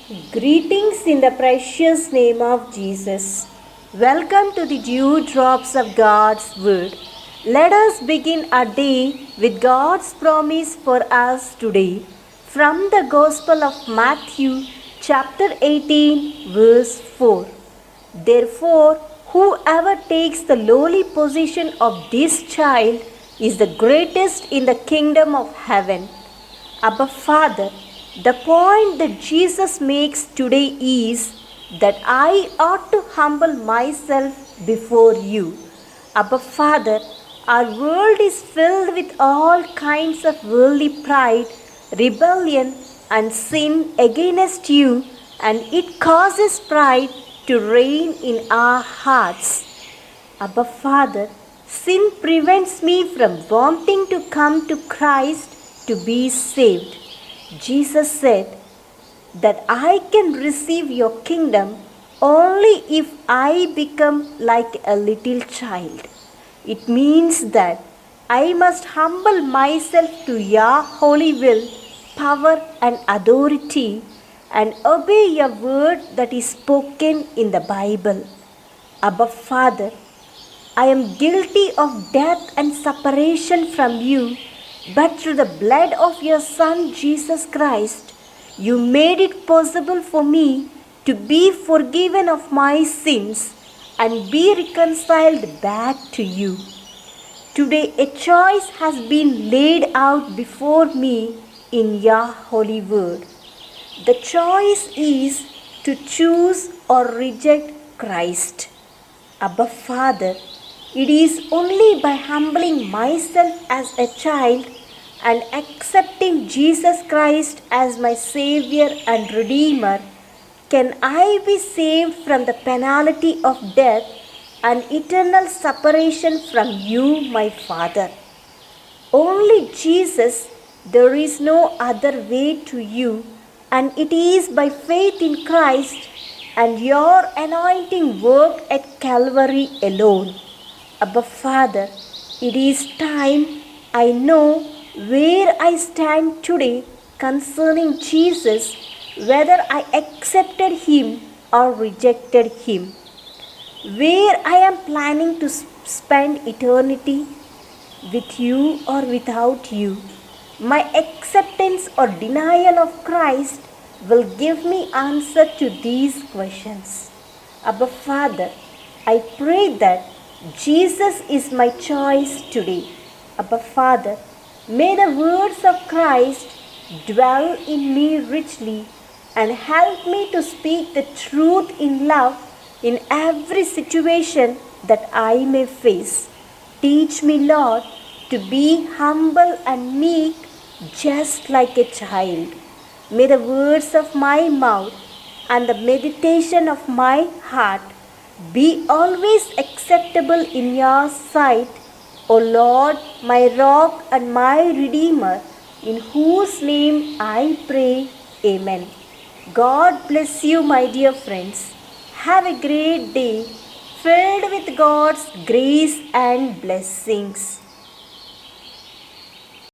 Greetings in the precious name of Jesus. Welcome to the dew drops of God's Word. Let us begin our day with God's promise for us today from the Gospel of Matthew, chapter 18, verse 4. Therefore, whoever takes the lowly position of this child is the greatest in the kingdom of heaven. Abba Father, the point that Jesus makes today is that I ought to humble myself before you. Abba Father, our world is filled with all kinds of worldly pride, rebellion, and sin against you, and it causes pride to reign in our hearts. Abba Father, sin prevents me from wanting to come to Christ to be saved. Jesus said that I can receive your kingdom only if I become like a little child. It means that I must humble myself to your holy will, power, and authority and obey your word that is spoken in the Bible. Abba Father, I am guilty of death and separation from you, but through the blood of your Son Jesus Christ, you made it possible for me to be forgiven of my sins and be reconciled back to you. Today a choice has been laid out before me in your holy word. The choice is to choose or reject Christ. Abba Father, it is only by humbling myself as a child and accepting Jesus Christ as my Savior and Redeemer can I be saved from the penalty of death and eternal separation from you, my Father. Only Jesus, there is no other way to you, and it is by faith in Christ and your anointing work at Calvary alone. Abba Father, it is time I know where I stand today concerning Jesus, whether I accepted him or rejected him, where I am planning to spend eternity with you or without you. My acceptance or denial of Christ will give me answer to these questions. Abba Father, I pray that Jesus is my choice today. Abba Father, may the words of Christ dwell in me richly and help me to speak the truth in love in every situation that I may face. Teach me, Lord, to be humble and meek just like a child. May the words of my mouth and the meditation of my heart be always acceptable in your sight, O Lord, my rock and my redeemer, in whose name I pray. Amen. God bless you, my dear friends. Have a great day filled with God's grace and blessings.